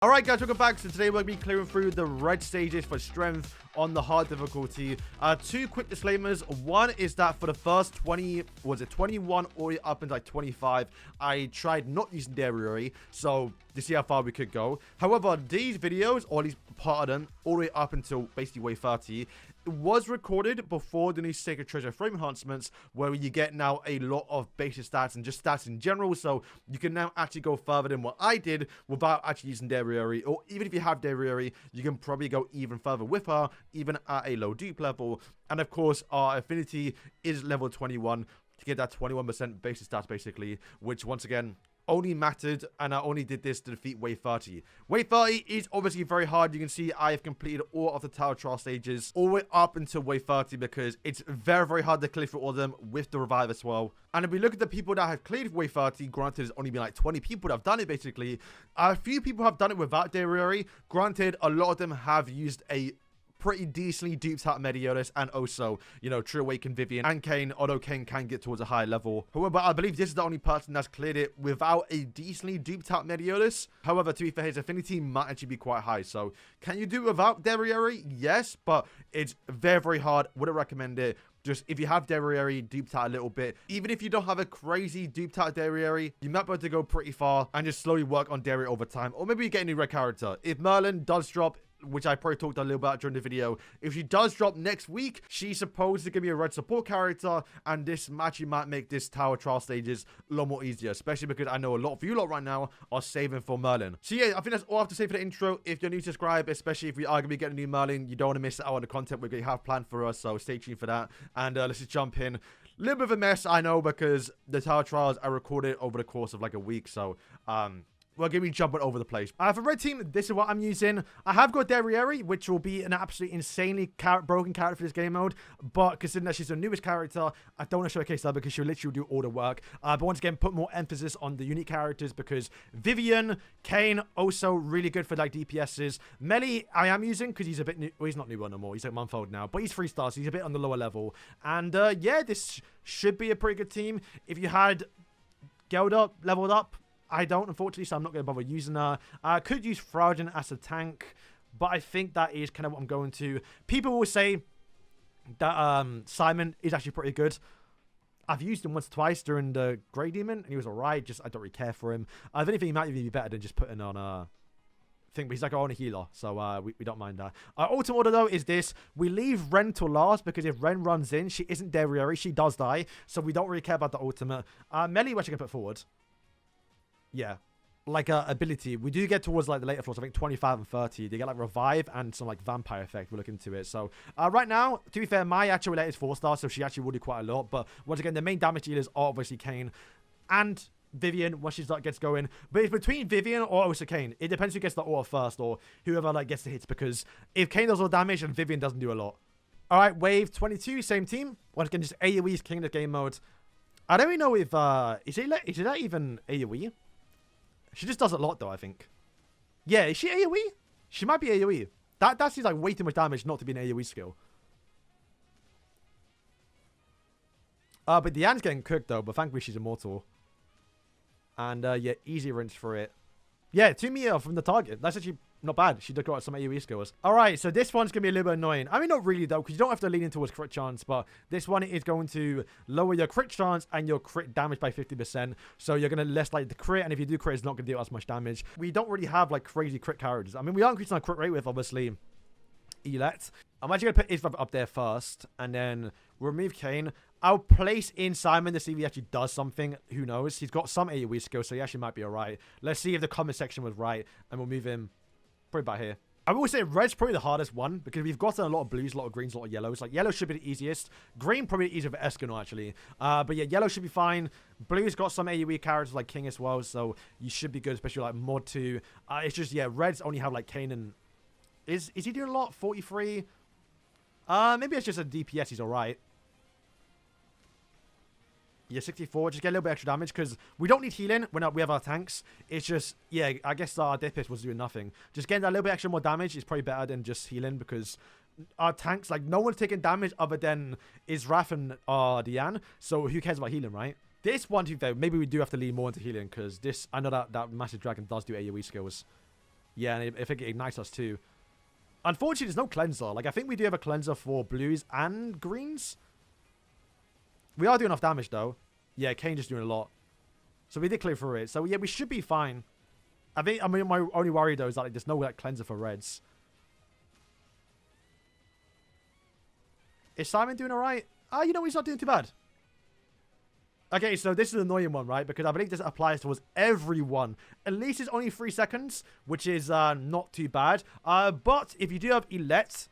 Alright guys, welcome back. So today we're going to be clearing through the red stages for strength on the hard difficulty. Two quick disclaimers. One is that for the first 21 or up into like 25, I tried not using Dariori, so to see how far we could go. However, these videos, or at least part of them, all the way up until basically wave 30, was recorded before the new Sacred Treasure frame enhancements, where you get now a lot of basic stats and just stats in general, so you can now actually go further than what I did without actually using Dariori, or even if you have Dariori, you can probably go even further with her, even at a low dupe level. And of course, our affinity is level 21 to get that 21% basic stats basically, which once again only mattered, and I only did this to defeat wave 30. Wave 30 is obviously very hard. You can see I have completed all of the Tower Trial stages all the way up until wave 30 because it's very, very hard to clear through all of them with the revive as well. And if we look at the people that have cleared wave 30, granted there's only been like 20 people that have done it basically. A few people have done it without Dariori. Granted, a lot of them have used a pretty decently duped out Meliodas, and also, you know, True Awaken Vivian and Kayn, although Kayn can get towards a higher level. However, I believe this is the only person that's cleared it without a decently duped out Meliodas. However, to be fair, his affinity might actually be quite high. So, can you do it without Dariori? Yes, but it's very, very hard. Wouldn't recommend it. Just if you have Dariori duped out a little bit, even if you don't have a crazy duped out Dariori, you might be able to go pretty far and just slowly work on Dariori over time. Or maybe you get a new red character. If Merlin does drop, which I probably talked a little about during the video, if she does drop next week, she's supposed to give me a red support character, and this actually might make this Tower Trial stages a lot more easier, especially because I know a lot of you lot right now are saving for Merlin. So yeah, I think that's all I have to say for the intro. If you're new, subscribe, especially if we are going to be getting a new Merlin. You don't want to miss out on the content we're going to have planned for us, so stay tuned for that. And let's just jump in. A little bit of a mess, I know, because the Tower Trials are recorded over the course of like a week, so we're going to be jumping over the place. For red team, this is what I'm using. I have got Dariori, which will be an absolutely insanely broken character for this game mode. But considering that she's the newest character, I don't want to showcase her because she'll literally do all the work. But once again, put more emphasis on the unique characters because Vivian, Kayn, also really good for like DPSs. Melly, I am using because he's a bit new. Well, he's not new no more. He's like a month old now. But he's 3 stars, so he's a bit on the lower level. And yeah, this should be a pretty good team. If you had Gelda leveled up, I don't, unfortunately, so I'm not going to bother using her. I could use Fraudian as a tank, but I think that is kind of what I'm going to. People will say that Simon is actually pretty good. I've used him once or twice during the Grey Demon, and he was alright. Just, I don't really care for him. If anything, he might even be better than just putting on a thing, but he's like our own healer, so we don't mind that. Our ultimate order, though, is this. We leave Ren till last, because if Ren runs in, she isn't Dariori, she does die, so we don't really care about the ultimate. Melly, what you can put forward? Yeah, like ability. We do get towards like the later floors. I think 25 and 30. They get like revive and some like vampire effect. We'll look into it. So right now, to be fair, my actual related is 4-star, so she actually will do quite a lot. But once again, the main damage dealers are obviously Kayn and Vivian once she gets going. But it's between Vivian or also Kayn. It depends who gets the order first or whoever like gets the hits, because if Kayn does all the damage and Vivian doesn't do a lot. All right, wave 22, same team. Once again, just AoE's king of the game mode. I don't even know if is that even AoE? She just does a lot, though, I think. Yeah, is she AoE? She might be AoE. That seems like way too much damage not to be an AoE skill. But Diane's getting cooked, though, but thankfully she's immortal. And, yeah, easy rinse for it. Yeah, 2 meter from the target. That's actually not bad. She got some AoE skills. All right, so this one's going to be a little bit annoying. I mean, not really, though, because you don't have to lean in towards crit chance, but this one is going to lower your crit chance and your crit damage by 50%. So you're going to less like the crit, and if you do crit, it's not going to do as much damage. We don't really have, like, crazy crit characters. I mean, we are increasing our crit rate with, obviously, Elect. I'm actually going to put Isra up there first, and then remove Kayn. I'll place in Simon to see if he actually does something. Who knows? He's got some AoE skills, so he actually might be alright. Let's see if the comment section was right, and we'll move him probably about here. I will say red's probably the hardest one, because we've gotten a lot of blues, a lot of greens, a lot of yellows. Like, yellow should be the easiest. Green probably easier for Escanor, actually. But yeah, yellow should be fine. Blue's got some AoE characters like King as well, so you should be good, especially like Mod 2. It's just, yeah, reds only have like Kayn and... Is he doing a lot? 43? Maybe it's just a DPS, he's alright. Yeah, 64. Just get a little bit extra damage because we don't need healing when we have our tanks. It's just, yeah, I guess our DPS was doing nothing. Just getting that little bit extra more damage is probably better than just healing, because our tanks, like, no one's taking damage other than Israf and Diane. So who cares about healing, right? This one, maybe we do have to lean more into healing, because this, I know that massive dragon does do AoE skills. Yeah, and I think it ignites us too. Unfortunately, there's no cleanser. Like, I think we do have a cleanser for blues and greens. We are doing enough damage, though. Yeah, Kayn just doing a lot. So we did clear through it. So, yeah, we should be fine. I mean, my only worry, though, is that like, there's no like, cleanser for reds. Is Simon doing all right? You know, he's not doing too bad. Okay, so this is an annoying one, right? Because I believe this applies towards everyone. At least it's only 3 seconds, which is not too bad. But if you do have Elette,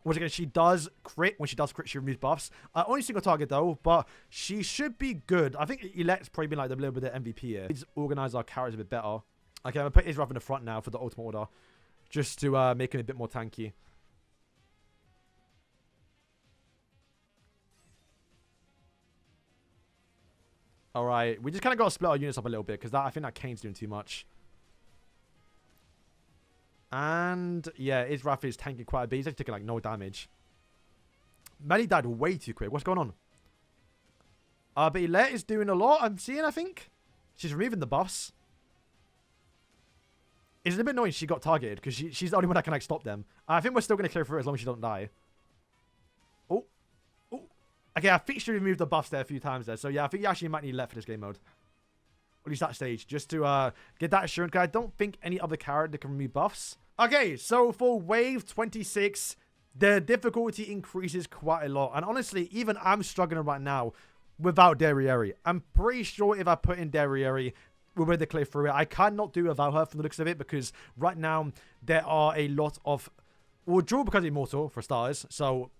which again, she does crit. When she does crit, she removes buffs. Only single target, though, but she should be good. I think Elette's probably been like the little bit of MVP here. Let's organize our characters a bit better. Okay, I'm going to put Israel in the front now for the ultimate order, just to make him a bit more tanky. Alright, we just kind of got to split our units up a little bit, because I think that Kayn's doing too much. And, yeah, Israel is tanking quite a bit. He's actually taking, like, no damage. Melly died way too quick. What's going on? But Elette is doing a lot, I'm seeing, I think. She's removing the buffs. It's a bit annoying she got targeted, because she's the only one that can, like, stop them. I think we're still going to clear through as long as she don't die. Oh. Oh. Okay, I think she removed the buffs there a few times there. So, yeah, I think you actually might need Elette for this game mode. At least that stage, just to get that assurance. Because I don't think any other character can remove buffs. Okay, so for wave 26, the difficulty increases quite a lot. And honestly, even I'm struggling right now without Darieri. I'm pretty sure if I put in Darieri, we're able to clear through it. I cannot do without her from the looks of it, because right now there are a lot of... Well, Jewel becomes immortal, for starters. So...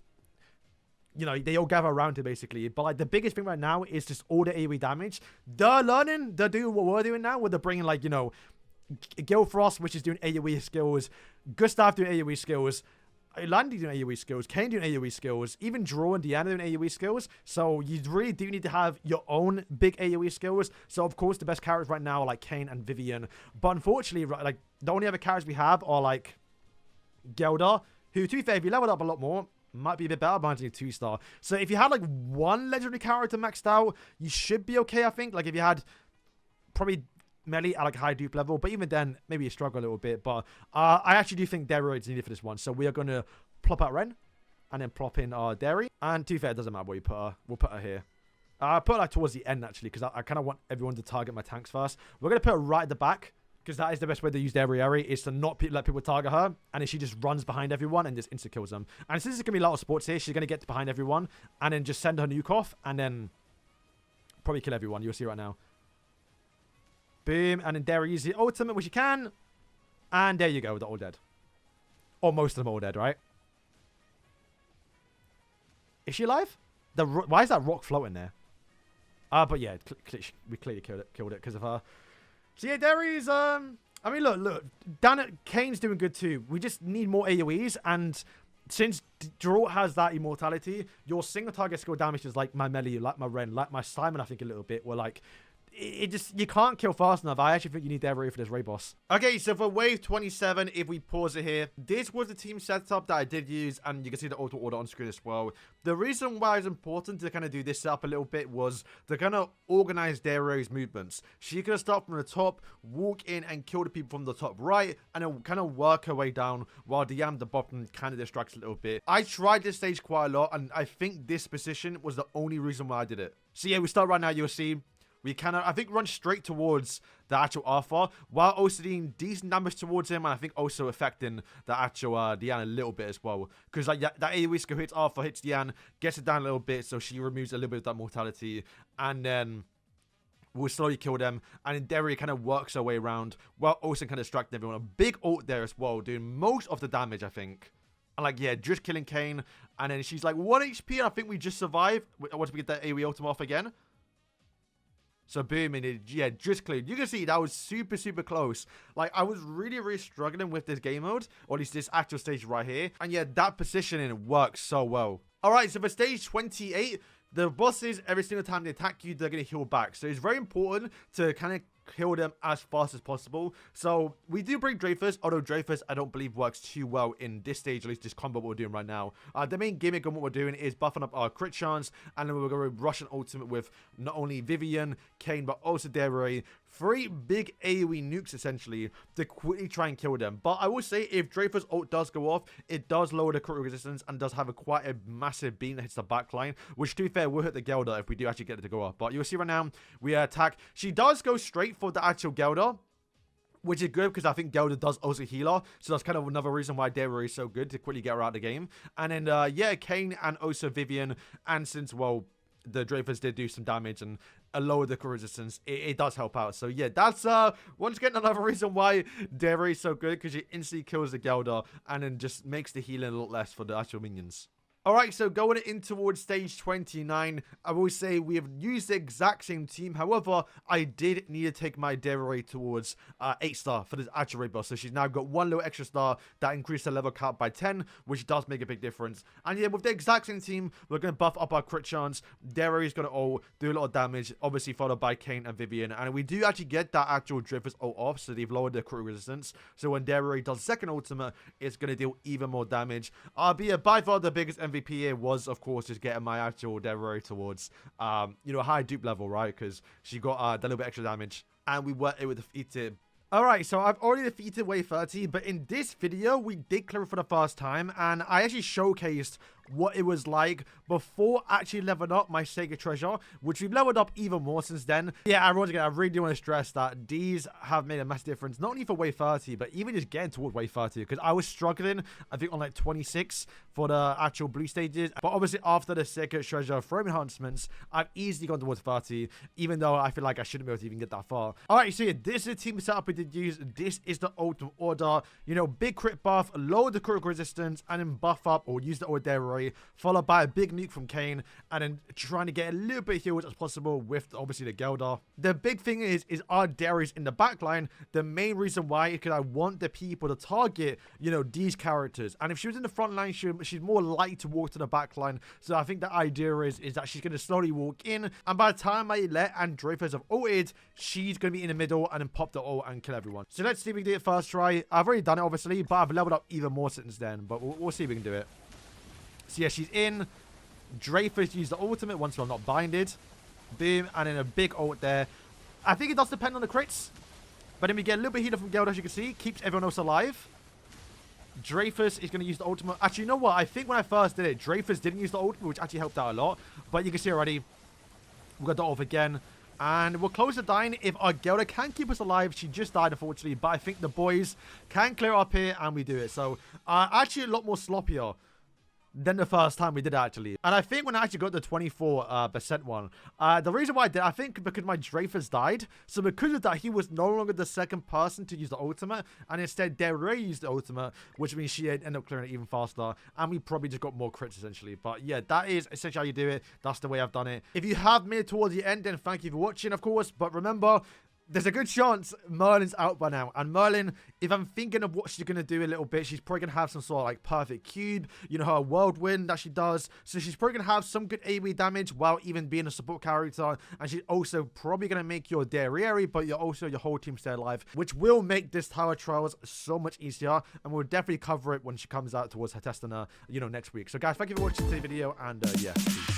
You know, they all gather around it, basically. But, like, the biggest thing right now is just all the AoE damage. They're learning. They're doing what we're doing now, where they're bringing, like, you know, Gilfrost, which is doing AoE skills. Gustav doing AoE skills. Landy doing AoE skills. Kayn doing AoE skills. Even Draw and Diana doing AoE skills. So, you really do need to have your own big AoE skills. So, of course, the best characters right now are, like, Kayn and Vivian. But, unfortunately, like, the only other characters we have are, like, Gelda, who, to be fair, if you leveled up a lot more, might be a bit better by a 2-star. So if you had like one legendary character maxed out, you should be okay, I think. Like if you had probably Melly at like a high dupe level, but even then, maybe you struggle a little bit. But I actually do think Darieri is needed for this one. So we are going to plop out Ren and then plop in our Dairy. And to be fair, it doesn't matter where you put her. We'll put her here. I put her like towards the end actually, because I kind of want everyone to target my tanks first. We're going to put her right at the back, because that is the best way to use Darieri, is to not let people target her, and then she just runs behind everyone and just insta-kills them. And since it's going to be a lot of sports here, she's going to get behind everyone, and then just send her nuke off, and then probably kill everyone. You'll see right now. Boom, and then Darieri uses the ultimate, which you can, and there you go, they're all dead. Or most of them are all dead, right? Is she alive? Why is that rock floating there? But yeah, we clearly killed it because of her. So yeah, Darieri's, I mean, look, Kayn's doing good too. We just need more AoEs, and since Draw has that immortality, your single target skill damage is like my Melly, like my Ren, like my Simon, I think a little bit, were like, it just, you can't kill fast enough. I actually think you need Darieri for this raid boss. Okay, so for wave 27, if we pause it here, this was the team setup that I did use, and you can see the auto order on screen as well. The reason why it's important to kind of do this setup a little bit was to kind of organize Darieri's movements. She could start from the top, walk in and kill the people from the top right, and then kind of work her way down, while Diana the bottom kind of distracts a little bit. I tried this stage quite a lot, and I think this position was the only reason why I did it. So yeah, we start right now, you'll see. We kind of, I think, run straight towards the actual Arthur, while also doing decent damage towards him, and I think also affecting the actual Diana a little bit as well. Because like that AoE skill hits Arthur, hits Diana, gets it down a little bit, so she removes a little bit of that mortality, and then we'll slowly kill them, and then Darieri kind of works her way around, while also kind of distracting everyone. A big ult there as well, doing most of the damage, I think. And like, yeah, just killing Kayn, and then she's like 1 HP, and I think we just survive. Once we get that AoE ultimate off again. So boom, and it, yeah, just cleared. You can see that was super, super close. Like, I was really, really struggling with this game mode, or at least this actual stage right here. And yeah, that positioning works so well. All right, so for stage 28, the bosses, every single time they attack you, they're going to heal back. So it's very important to kind of kill them as fast as possible. So we do bring Dreyfus, although Dreyfus I don't believe works too well in this stage, at least this combo what we're doing right now. The main gimmick of what we're doing is buffing up our crit chance, and then we're going to rush an ultimate with not only Vivian, Kayn, but also Deray. 3 big AoE nukes essentially to quickly try and kill them. But I will say, if Dreyfus ult does go off, it does lower the critical resistance and does have quite a massive beam that hits the backline, which to be fair will hit the Gelder if we do actually get it to go off. But you'll see right now, we attack. She does go straight for the actual Gelder, which is good because I think Gelder does also heal her. So that's kind of another reason why Deray is so good, to quickly get her out of the game. And then, yeah, Kayn and also Vivian. And since, well, the Dreyfus did do some damage and lower the core resistance, it does help out. So yeah, that's once again another reason why Deray is so good, because she instantly kills the Gelder and then just makes the healing a lot less for the actual minions. Alright, so going in towards stage 29, I will say we have used the exact same team. However, I did need to take my Deray towards 8-star for this actual raid boss. So she's now got 1 little extra star that increased her level cap by 10, which does make a big difference. And yeah, with the exact same team, we're going to buff up our crit chance. Deray is going to ult, do a lot of damage, obviously followed by Kayn and Vivian. And we do actually get that actual Dreyfus ult off, so they've lowered the crit resistance. So when Deray does second ultimate, it's going to deal even more damage. Be by far the biggest MVP here was, of course, just getting my actual Deray towards, you know, a high dupe level, right? Because she got that little bit extra damage, and we were able to defeat it. Alright, so I've already defeated Wave 30, but in this video, we did clear it for the first time, and I actually showcased what it was like before actually leveling up my Sacred Treasure, which we've leveled up even more since then. Yeah, I really do want to stress that these have made a massive difference, not only for Wave 30, but even just getting towards Wave 30, because I was struggling, I think, on like 26 for the actual blue stages, but obviously after the Sacred Treasure frame enhancements, I've easily gone towards 30, even though I feel like I shouldn't be able to even get that far. Alright, so yeah, this is the team setup we did use. This is the ultimate order, you know, big crit buff, lower the critical resistance, and then buff up or use the ult Deray, followed by a big nuke from Kayn, and then trying to get a little bit healed as possible with obviously the Gelder. The big thing is our Darys in the backline. The main reason why is because I want the people to target, you know, these characters. And if she was in the front line, she's more likely to walk to the backline. So I think the idea is that she's going to slowly walk in, and by the time I let and Dreyfus have ulted, she's going to be in the middle and then pop the ult and kill everyone. So let's see if we can do it first try. I've already done it, obviously, but I've leveled up even more since then. But we'll see if we can do it. So yeah, she's in. Dreyfus used the ultimate once we're not binded. Boom, and then a big ult there. I think it does depend on the crits. But then we get a little bit healer from Gelder, as you can see. Keeps everyone else alive. Dreyfus is going to use the ultimate. Actually, you know what? I think when I first did it, Dreyfus didn't use the ultimate, which actually helped out a lot. But you can see already, we've got the ult again. And we're close to dying if our Gelder can keep us alive. She just died, unfortunately. But I think the boys can clear up here, and we do it. So, actually a lot more sloppier than the first time we did, actually. And I think when I actually got the 24% one, the reason why I did, I think because my Dreyfus died. So because of that, he was no longer the second person to use the ultimate, and instead Deray used the ultimate, which means she ended up clearing it even faster, and we probably just got more crits essentially. But yeah, that is essentially how you do it. That's the way I've done it. If you have made it towards the end, then thank you for watching, of course. But remember, there's a good chance Merlin's out by now. And Merlin, if I'm thinking of what she's going to do a little bit, she's probably going to have some sort of like perfect cube. You know, her whirlwind that she does. So she's probably going to have some good AoE damage while even being a support character. And she's also probably going to make your Deray, but you're also your whole team stay alive, which will make this Tower Trials so much easier. And we'll definitely cover it when she comes out towards her testing, you know, next week. So guys, thank you for watching today's video. And yeah, peace.